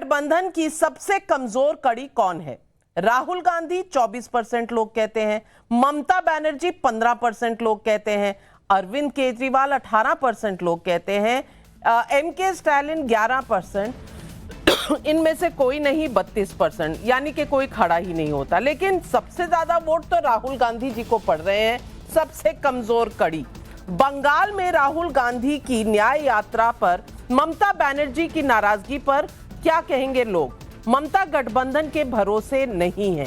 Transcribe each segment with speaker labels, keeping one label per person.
Speaker 1: गठबंधन की सबसे कमजोर कड़ी कौन है? राहुल गांधी 24% लोग कहते हैं, ममता बनर्जी 15% लोग कहते हैं, अरविंद केजरीवाल 18% लोग कहते हैं, एमके स्टालिन 11%, इनमें से कोई नहीं 32%, यानी कि कोई खड़ा ही नहीं होता। लेकिन सबसे ज्यादा वोट तो राहुल गांधी जी को पड़ रहे हैं। सबसे कमजोर कड़ी बंगाल में राहुल गांधी की न्याय यात्रा पर ममता बनर्जी की नाराजगी पर क्या कहेंगे लोग? ममता गठबंधन के भरोसे नहीं है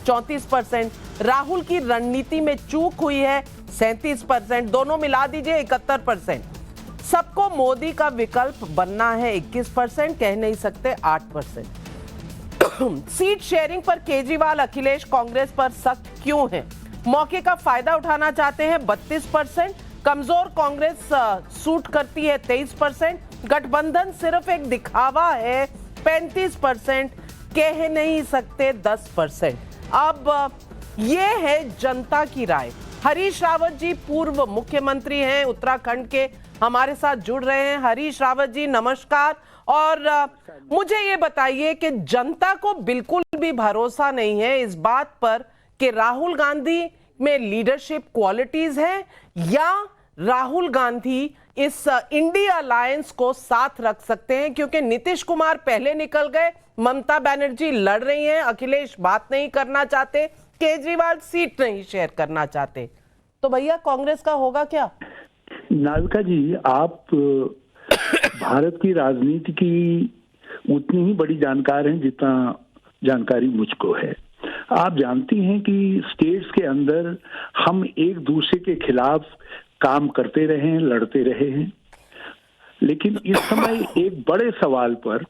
Speaker 1: 34%, राहुल की रणनीति में चूक हुई है 37%, दोनों मिला दीजिए 71%, सबको मोदी का विकल्प बनना है 21%, कह नहीं सकते 8%। सीट शेयरिंग पर केजरीवाल अखिलेश कांग्रेस पर सख्त क्यों है? मौके का फायदा उठाना चाहते हैं 32%, कमजोर कांग्रेस सूट करती है 23%, गठबंधन सिर्फ एक दिखावा है 35%, कह नहीं सकते 10%। अब ये है जनता की राय। हरीश रावत जी पूर्व मुख्यमंत्री हैं उत्तराखंड के, हमारे साथ जुड़ रहे हैं। हरीश रावत जी नमस्कार। और मुझे ये बताइए कि जनता को बिल्कुल भी भरोसा नहीं है इस बात पर कि राहुल गांधी में लीडरशिप क्वालिटीज हैं या राहुल गांधी इस इंडिया अलायंस को साथ रख सकते हैं, क्योंकि नीतीश कुमार पहले निकल गए, ममता बनर्जी लड़ रही हैं, अखिलेश बात नहीं करना चाहते, केजरीवाल सीट नहीं शेयर करना चाहते। तो भैया कांग्रेस का होगा क्या?
Speaker 2: नाविका जी, आप भारत की राजनीति की उतनी ही बड़ी जानकार हैं जितना जानकारी मुझको है। आप जानती हैं कि स्टेट्स के अंदर हम एक दूसरे के खिलाफ काम करते रहे हैं, लड़ते रहे हैं, लेकिन इस समय एक बड़े सवाल पर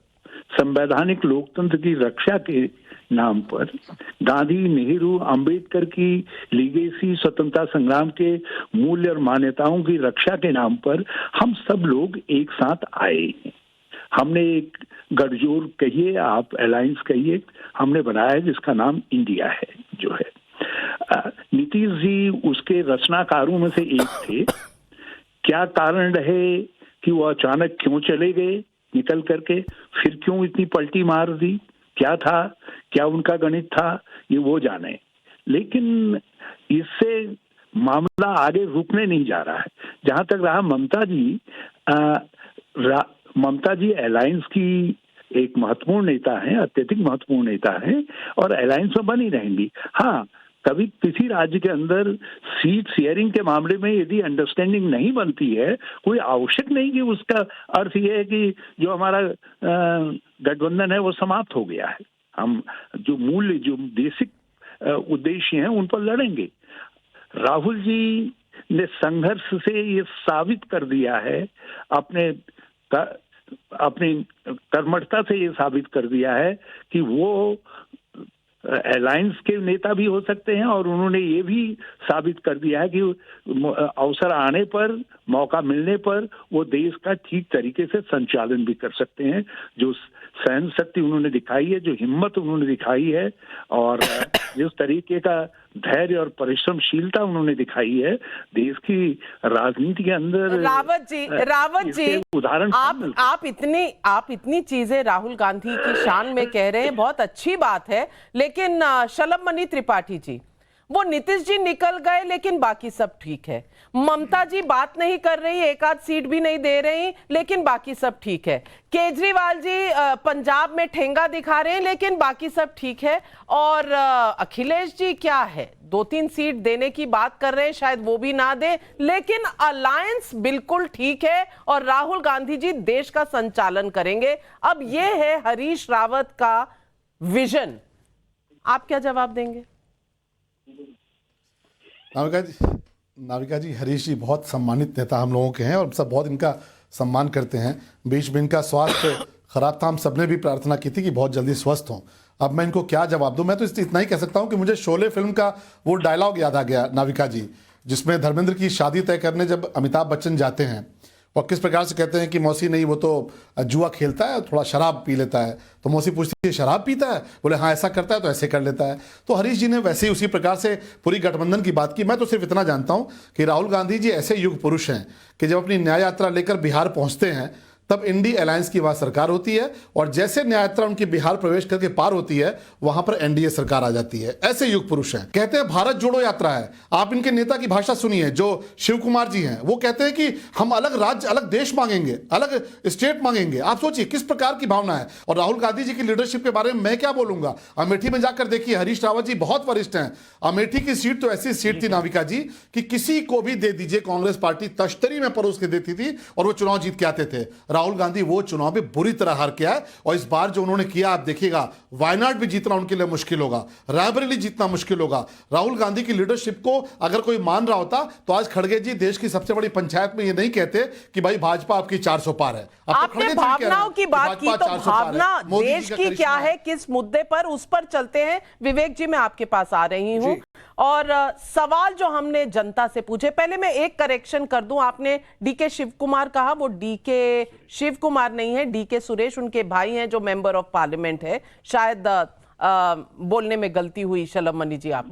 Speaker 2: संवैधानिक लोकतंत्र की रक्षा के नाम पर गांधी, नेहरू, अंबेडकर की लीगेसी, स्वतंत्रता संग्राम के मूल्य और मान्यताओं की रक्षा के नाम पर हम सब लोग एक साथ आए। हमने एक गठजोड़ कहिए, आप अलायंस कहिए, हमने बनाया है जिसका नाम इंडिया है। जो है नीतीश जी उसके रचनाकारों में से एक थे। क्या कारण रहे कि वो अचानक क्यों चले गए निकल करके, फिर क्यों इतनी पलटी मार दी, क्या था, क्या उनका गणित था, ये वो जाने। लेकिन इससे मामला आगे रुकने नहीं जा रहा है। जहां तक रहा ममता जी अलायंस की एक महत्वपूर्ण नेता है, अत्यधिक महत्वपूर्ण नेता है और अलायंस में बनी रहेंगी। हाँ, कभी किसी राज्य के अंदर सीट शेयरिंग के मामले में यदि अंडरस्टैंडिंग नहीं बनती है, कोई आवश्यक नहीं कि उसका अर्थ यह है कि जो हमारा गठबंधन है वो समाप्त हो गया है। हम जो मूल्य, जो बेसिक उद्देश्य हैं उन पर लड़ेंगे। राहुल जी ने संघर्ष से ये साबित कर दिया है, अपनी कर्मठता से ये साबित कर दिया है कि वो अलायंस के नेता भी हो सकते हैं और उन्होंने ये भी साबित कर दिया है कि अवसर आने पर, मौका मिलने पर वो देश का ठीक तरीके से संचालन भी कर सकते हैं। जो सहन शक्ति उन्होंने दिखाई है, जो हिम्मत उन्होंने दिखाई है और जिस तरीके का धैर्य और परिश्रमशीलता उन्होंने दिखाई है देश की राजनीति के अंदर।
Speaker 1: रावत जी
Speaker 2: उदाहरण
Speaker 1: आप इतनी चीजें राहुल गांधी की शान में कह रहे हैं, बहुत अच्छी बात है, लेकिन शलभ मणि त्रिपाठी जी, वो नीतीश जी निकल गए लेकिन बाकी सब ठीक है। ममता जी बात नहीं कर रही, एक आध सीट भी नहीं दे रही, लेकिन बाकी सब ठीक है। केजरीवाल जी पंजाब में ठेंगा दिखा रहे हैं, लेकिन बाकी सब ठीक है। और अखिलेश जी क्या है, 2-3 सीट देने की बात कर रहे हैं, शायद वो भी ना दे, लेकिन अलायंस बिल्कुल ठीक है और राहुल गांधी जी देश का संचालन करेंगे। अब ये है हरीश रावत का विजन, आप क्या जवाब देंगे?
Speaker 3: नाविका जी, हरीश जी बहुत सम्मानित नेता हम लोगों के हैं और सब बहुत इनका सम्मान करते हैं। बीच में इनका स्वास्थ्य खराब था, हम सबने भी प्रार्थना की थी कि बहुत जल्दी स्वस्थ हों। अब मैं इनको क्या जवाब दूं? मैं तो इतना ही कह सकता हूं कि मुझे शोले फिल्म का वो डायलॉग याद आ गया नाविका जी, जिसमें धर्मेंद्र की शादी तय करने जब अमिताभ बच्चन जाते हैं और किस प्रकार से कहते हैं कि मौसी नहीं, वो तो जुआ खेलता है, थोड़ा शराब पी लेता है। तो मौसी पूछती है शराब पीता है? बोले हाँ ऐसा करता है तो ऐसे कर लेता है। तो हरीश जी ने वैसे ही उसी प्रकार से पूरी गठबंधन की बात की। मैं तो सिर्फ इतना जानता हूं कि राहुल गांधी जी ऐसे युग पुरुष हैं कि जब अपनी न्याय यात्रा लेकर बिहार पहुंचते हैं तब इंडी अलायंस की वहां सरकार होती है, और जैसे न्याय यात्रा उनकी बिहार प्रवेश करके पार होती है वहां पर एनडीए सरकार आ जाती है। ऐसे युग पुरुष हैं। कहते हैं भारत जोड़ो यात्रा है। आप इनके नेता की भाषा सुनिए, जो शिव कुमार जी हैं, वो कहते हैं कि हम अलग राज्य, अलग देश मांगेंगे, अलग स्टेट मांगेंगे। आप सोचिए किस प्रकार की भावना है। और राहुल गांधी जी की लीडरशिप के बारे में मैं क्या बोलूंगा। अमेठी में जाकर देखिए, हरीश रावत जी बहुत वरिष्ठ हैं। अमेठी की सीट तो ऐसी सीट थी नाविका जी कि किसी को भी दे दीजिए, कांग्रेस पार्टी तश्तरी में परोस के देती थी और वो चुनाव जीत के आते थे। राहुल गांधी वो चुनाव भी बुरी तरह हार के आए, और इस बार जो उन्होंने किया आप देखिएगा, वायनाड भी जीतना उनके लिए मुश्किल होगा, रायबरेली जीतना मुश्किल होगा। राहुल गांधी की लीडरशिप को अगर कोई मान रहा होता तो आज खड़गे जी देश की सबसे बड़ी पंचायत में ये नहीं कहते कि भाई भाजपा आपकी 400 पार है। अब तो
Speaker 1: आपने
Speaker 3: खड़गे जी कह रहे हैं
Speaker 1: भावनाओं की
Speaker 3: कि
Speaker 1: बात की,
Speaker 3: भाजपा
Speaker 1: तो
Speaker 3: 400 पार है।
Speaker 1: भावना
Speaker 3: मोदी जी
Speaker 1: देश
Speaker 3: का
Speaker 1: की
Speaker 3: करिश्मा
Speaker 1: क्या है, किस मुद्दे पर, उस पर चलते हैं। विवेक जी, मैं आपके पास आ रही हूं, और सवाल जो हमने जनता से पूछे, पहले मैं एक करेक्शन कर दूं। आपने डीके शिव कुमार कहा, वो डीके शिव कुमार नहीं है, डीके सुरेश उनके भाई हैं जो मेंबर ऑफ पार्लियामेंट है। शायद बोलने में गलती हुई शलम मनी जी आप।